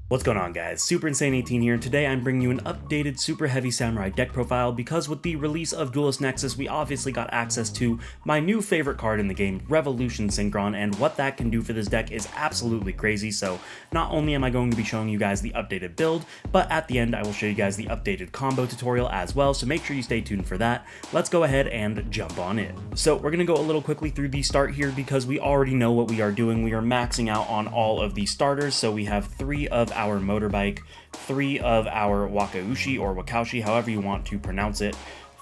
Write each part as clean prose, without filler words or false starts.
What's going on, guys? Super Insane 18 here, and today I'm bringing you an updated Super Heavy Samurai deck profile because with the release of Duelist Nexus, we obviously got access to my new favorite card in the game, Revolution Synchron, and what that can do for this deck is absolutely crazy. So not only am I going to be showing you guys the updated build, but at the end I will show you guys the updated combo tutorial as well, so make sure you stay tuned for that. Let's go ahead and jump on in. So we're going to go a little quickly through the start here because we already know what we are doing. We are maxing out on all of the starters, so we have 3 of our motorbike, 3 of our wakaushi or wakaushi, however you want to pronounce it,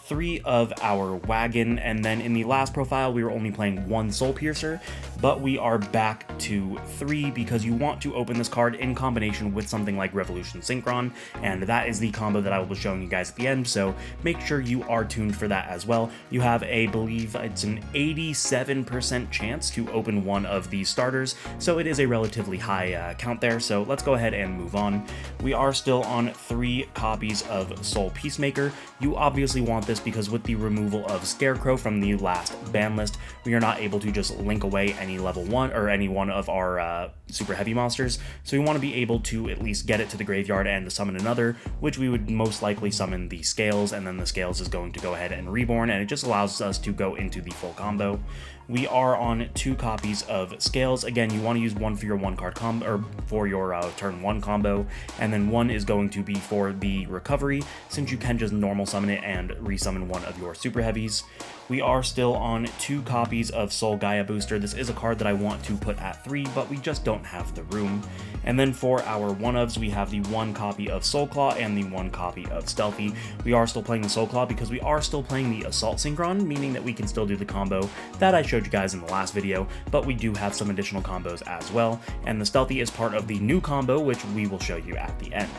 3 of our wagon, and then in the last profile we were only playing 1 soul piercer, but we are back to 3 because you want to open this card in combination with something like Revolution Synchron, and that is the combo that I will be showing you guys at the end, so make sure you are tuned for that as well. You have I believe it's an 87% chance to open one of these starters, so it is a relatively high count there, so let's go ahead and move on. We are still on 3 copies of Soul Peacemaker. You obviously want this because with the removal of Scarecrow from the last ban list, we are not able to just link away any level 1 or any one of our super heavy monsters, so we want to be able to at least get it to the graveyard and summon another, which we would most likely summon the Scales, and then the Scales is going to go ahead and reborn, and it just allows us to go into the full combo. We are on 2 copies of Scales. Again, you want to use 1 for your 1-card combo, or for your turn 1 combo, and then 1 is going to be for the recovery, since you can just normal summon it and resummon one of your super heavies. We are still on 2 copies of Soul Gaia Booster. This is a card that I want to put at 3, but we just don't have the room. And then for our 1-ofs, we have the 1 copy of Soul Claw and the 1 copy of Stealthy. We are still playing the Soul Claw because we are still playing the Assault Synchron, meaning that we can still do the combo that I showed you guys in the last video, but we do have some additional combos as well, and the Stealthy is part of the new combo, which we will show you at the end.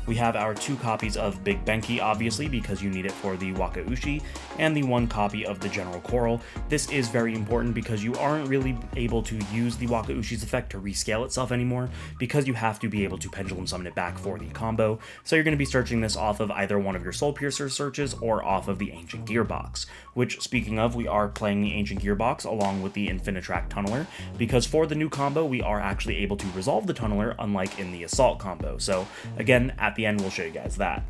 We have our 2 copies of Big Benki, obviously, because you need it for the Wakaushi, and the 1 copy of the General Coral. This is very important because you aren't really able to use the Wakaushi's effect to rescale itself anymore, because you have to be able to pendulum summon it back for the combo, so you're going to be searching this off of either one of your Soul Piercer searches or off of the Ancient Gearbox, which, speaking of, we are playing the Ancient Gearbox along with the Infinitrack Tunneler, because for the new combo we are actually able to resolve the Tunneler, unlike in the Assault combo, so again, at the end we'll show you guys that.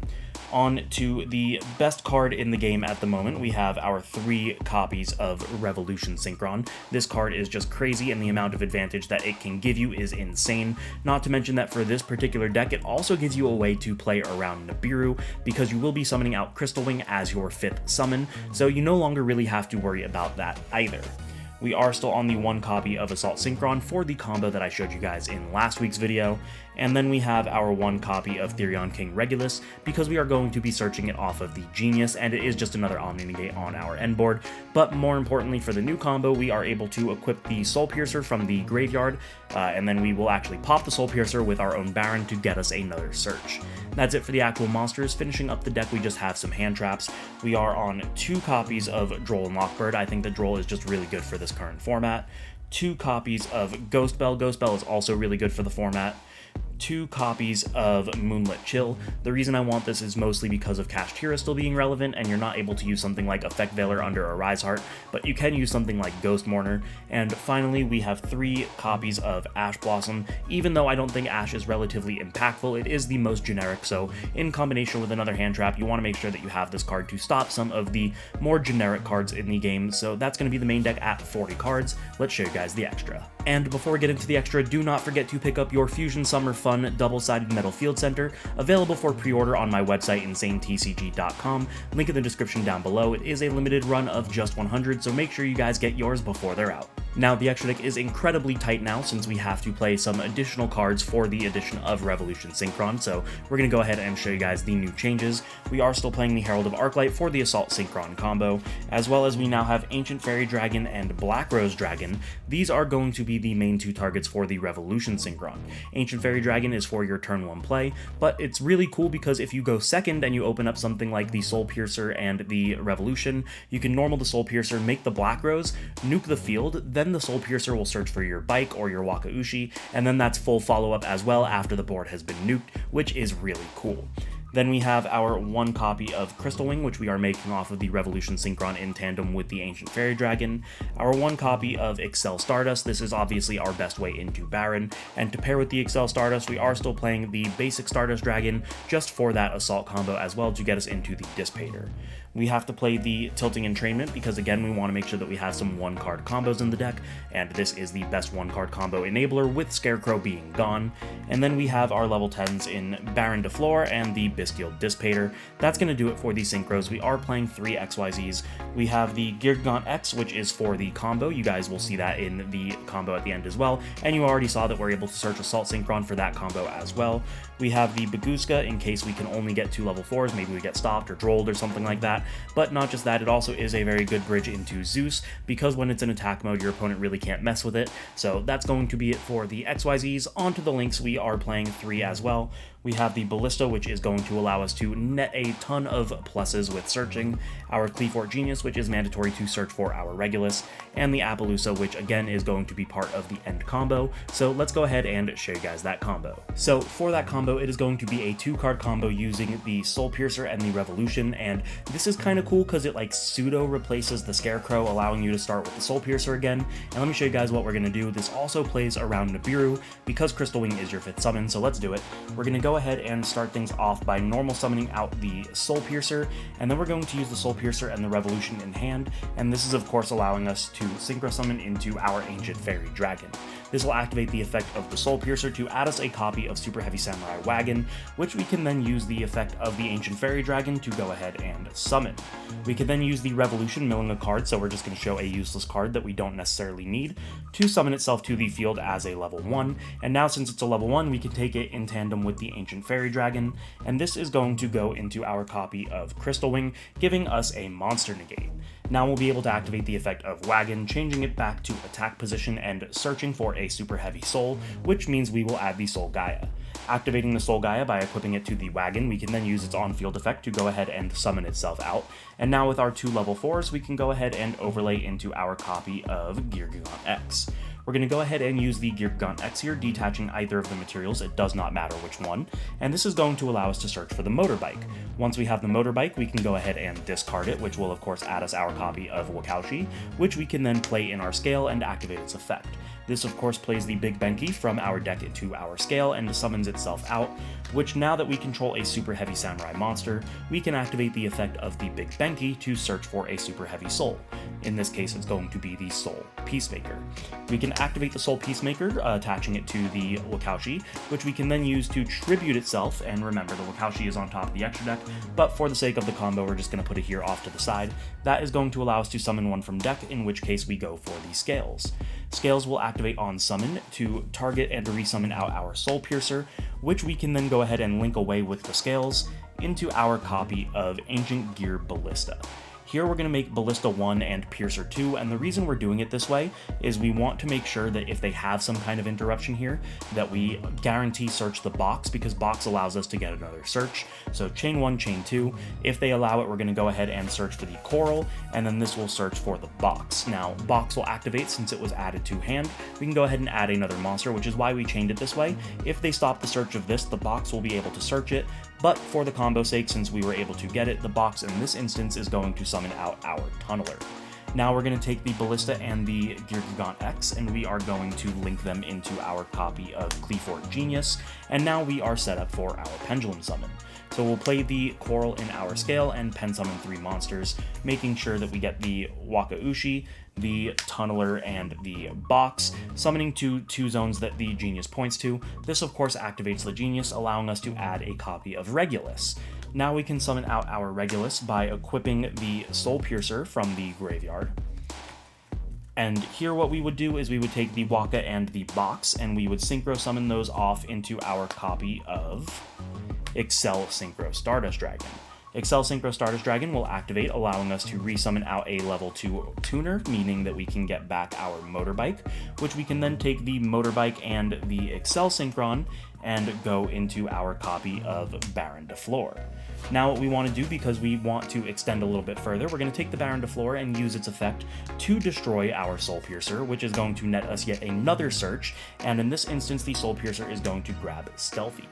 On to the best card in the game at the moment, we have our 3 copies of Revolution Synchron. This card is just crazy, and the amount of advantage that it can give you is insane. Not to mention that for this particular deck, it also gives you a way to play around Nibiru, because you will be summoning out Crystal Wing as your 5th summon, so you no longer really have to worry about that either. We are still on the 1 copy of Assault Synchron for the combo that I showed you guys in last week's video, and then we have our 1 copy of Therion King Regulus because we are going to be searching it off of the Genius, and it is just another Omni Negate on our end board. But more importantly, for the new combo, we are able to equip the Soul Piercer from the graveyard, and then we will actually pop the Soul Piercer with our own Baron to get us another search. That's it for the actual monsters. Finishing up the deck, we just have some hand traps. We are on 2 copies of Droll and Lockbird. I think that Droll is just really good for this current format. 2 copies of Ghost Bell. Ghost Bell is also really good for the format. 2 copies of Moonlit Chill. The reason I want this is mostly because of Kashtira still being relevant, and you're not able to use something like Effect Veiler under a Rise Heart, but you can use something like Ghost Mourner. And finally, we have 3 copies of Ash Blossom. Even though I don't think Ash is relatively impactful, it is the most generic, so in combination with another hand trap, you want to make sure that you have this card to stop some of the more generic cards in the game, so that's going to be the main deck at 40 cards. Let's show you guys the extra. And before we get into the extra, do not forget to pick up your Fusion Summer Fun double-sided metal field center, available for pre-order on my website, insanetcg.com. Link in the description down below. It is a limited run of just 100, so make sure you guys get yours before they're out. Now, the extra deck is incredibly tight now since we have to play some additional cards for the addition of Revolution Synchron, so we're going to go ahead and show you guys the new changes. We are still playing the Herald of Arclight for the Assault Synchron combo, as well as we now have Ancient Fairy Dragon and Black Rose Dragon. These are going to be the main 2 targets for the Revolution Synchron. Ancient Fairy Dragon is for your turn 1 play, but it's really cool because if you go second and you open up something like the Soul Piercer and the Revolution, you can normal the Soul Piercer, make the Black Rose, nuke the field, then the Soul Piercer will search for your bike or your Wakaushi, and then that's full follow-up as well after the board has been nuked, which is really cool. Then we have our 1 copy of Crystal Wing, which we are making off of the Revolution Synchron in tandem with the Ancient Fairy Dragon. Our 1 copy of Excel Stardust. This is obviously our best way into Baron, and to pair with the Excel Stardust, we are still playing the basic Stardust Dragon just for that assault combo as well to get us into the Dissipator. We have to play the Tilting Entrainment because, again, we want to make sure that we have some 1-card combos in the deck, and this is the best 1-card combo enabler with Scarecrow being gone. And then we have our level 10s in Baron de Flor and the Bestial Dissipator. That's going to do it for the synchros. We are playing 3 XYZs. We have the Geargaunt X, which is for the combo. You guys will see that in the combo at the end as well, and you already saw that we're able to search Assault Synchron for that combo as well. We have the Baguska in case we can only get 2 level 4s, maybe we get stopped or drolled or something like that. But not just that, it also is a very good bridge into Zeus, because when it's in attack mode, your opponent really can't mess with it. So that's going to be it for the XYZs. Onto the links, we are playing 3 as well. We have the Ballista, which is going to allow us to net a ton of pluses with searching, our Cleafort Genius, which is mandatory to search for our Regulus, and the Appaloosa, which again is going to be part of the end combo. So let's go ahead and show you guys that combo. So for that combo, it is going to be a 2-card combo using the Soul Piercer and the Revolution, and this is kind of cool because it like pseudo replaces the Scarecrow, allowing you to start with the Soul Piercer again. And let me show you guys what we're going to do. This also plays around Nibiru because Crystal Wing is your 5th summon, so let's do it. We're going to go ahead and start things off by normal summoning out the Soul Piercer, and then we're going to use the Soul Piercer and the Revolution in hand, and this is of course allowing us to synchro summon into our Ancient Fairy Dragon. This will activate the effect of the Soul Piercer to add us a copy of Superheavy Samurai Wagon, which we can then use the effect of the Ancient Fairy Dragon to go ahead and summon. We can then use the Revolution, milling a card, so we're just going to show a useless card that we don't necessarily need, to summon itself to the field as a level 1, and now since it's a level 1, we can take it in tandem with the Ancient Fairy Dragon, and this is going to go into our copy of Crystal Wing, giving us a Monster Negate. Now we'll be able to activate the effect of Wagon, changing it back to attack position and searching for a Super Heavy Soul, which means we will add the Soul Gaia. Activating the Soul Gaia by equipping it to the Wagon, we can then use its on-field effect to go ahead and summon itself out. And now with our 2 level 4s, we can go ahead and overlay into our copy of Geargaunt X. We're going to go ahead and use the Geargaunt X here, detaching either of the materials, it does not matter which one, and this is going to allow us to search for the Motorbike. Once we have the Motorbike, we can go ahead and discard it, which will of course add us our copy of Wakaushi, which we can then play in our scale and activate its effect. This of course plays the Big Benki from our deck to our scale and summons itself out, which now that we control a Super Heavy Samurai monster, we can activate the effect of the Big Benki to search for a Super Heavy Soul. In this case, it's going to be the Soul Peacemaker. We can activate the Soul Peacemaker, attaching it to the Wakaushi, which we can then use to tribute itself, and remember the Wakaushi is on top of the extra deck, but for the sake of the combo, we're just going to put it here off to the side. That is going to allow us to summon one from deck, in which case we go for the Scales. Scales will activate on summon to target and resummon out our Soul Piercer, which we can then go ahead and link away with the Scales into our copy of Ancient Gear Ballista. Here we're going to make Ballista 1 and Piercer 2, and the reason we're doing it this way is we want to make sure that if they have some kind of interruption here, that we guarantee search the box, because box allows us to get another search. So chain 1, chain 2, if they allow it, we're going to go ahead and search for the Coral, and then this will search for the box. Now, box will activate since it was added to hand. We can go ahead and add another monster, which is why we chained it this way. If they stop the search of this, the box will be able to search it, but for the combo sake, since we were able to get it, the box in this instance is going to summon out our Tunneler. Now we're going to take the Ballista and the Geargaunt X, and we are going to link them into our copy of Cleafort Genius, and now we are set up for our Pendulum Summon. So we'll play the Coral in our scale and pen summon 3 monsters, making sure that we get the Wakaushi, the Tunneler, and the Box, summoning to 2 zones that the Genius points to. This of course activates the Genius, allowing us to add a copy of Regulus. Now we can summon out our Regulus by equipping the Soul Piercer from the graveyard. And here what we would do is we would take the Waka and the Box, and we would synchro summon those off into our copy of Excel Synchro Stardust Dragon. Excel Synchro Stardust Dragon will activate, allowing us to resummon out a level 2 tuner, meaning that we can get back our Motorbike, which we can then take the Motorbike and the Excel Synchron and go into our copy of Baron de Fleur. Now what we want to do, because we want to extend a little bit further, we're going to take the Baron de Fleur and use its effect to destroy our Soul Piercer, which is going to net us yet another search, and in this instance the Soul Piercer is going to grab Stealthy.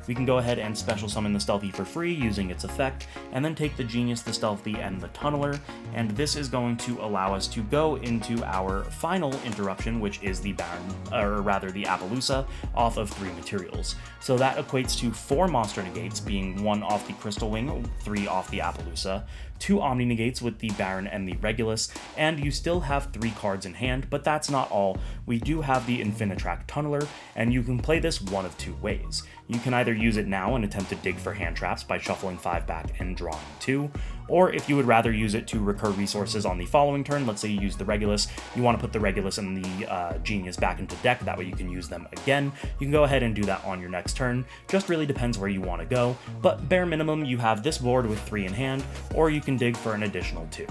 We can go ahead and special summon the Stealthy for free using its effect, and then take the Genius, the Stealthy, and the Tunneler, and this is going to allow us to go into our final interruption, which is the Baron, or rather the Appaloosa, off of 3 materials. So that equates to 4 monster negates, being 1 off the Crystal Wing, 3 off the Appaloosa, 2 Omni negates with the Baron and the Regulus, and you still have 3 cards in hand, but that's not all. We do have the Infinitrack Tunneler, and you can play this one of 2 ways. You can either use it now and attempt to dig for hand traps by shuffling 5 back and drawing 2, or if you would rather use it to recur resources on the following turn, let's say you use the Regulus, you want to put the Regulus and the Genius back into deck, that way you can use them again. You can go ahead and do that on your next turn, just really depends where you want to go, but bare minimum you have this board with 3 in hand, or you can dig for an additional 2.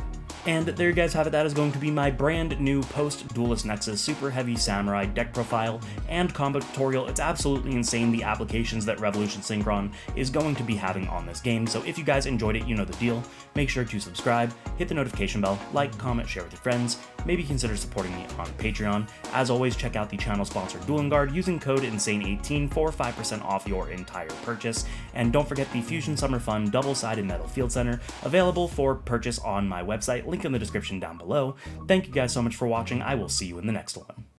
And there you guys have it. That is going to be my brand new post-Duelist Nexus Super Heavy Samurai deck profile and combo tutorial. It's absolutely insane the applications that Revolution Synchron is going to be having on this game, so if you guys enjoyed it, you know the deal. Make sure to subscribe, hit the notification bell, like, comment, share with your friends, maybe consider supporting me on Patreon. As always, check out the channel sponsor Dueling Guard using code INSANE18 for 5% off your entire purchase, and don't forget the Fusion Summer Fun double-sided metal field center available for purchase on my website, link in the description down below. Thank you guys so much for watching. I will see you in the next one.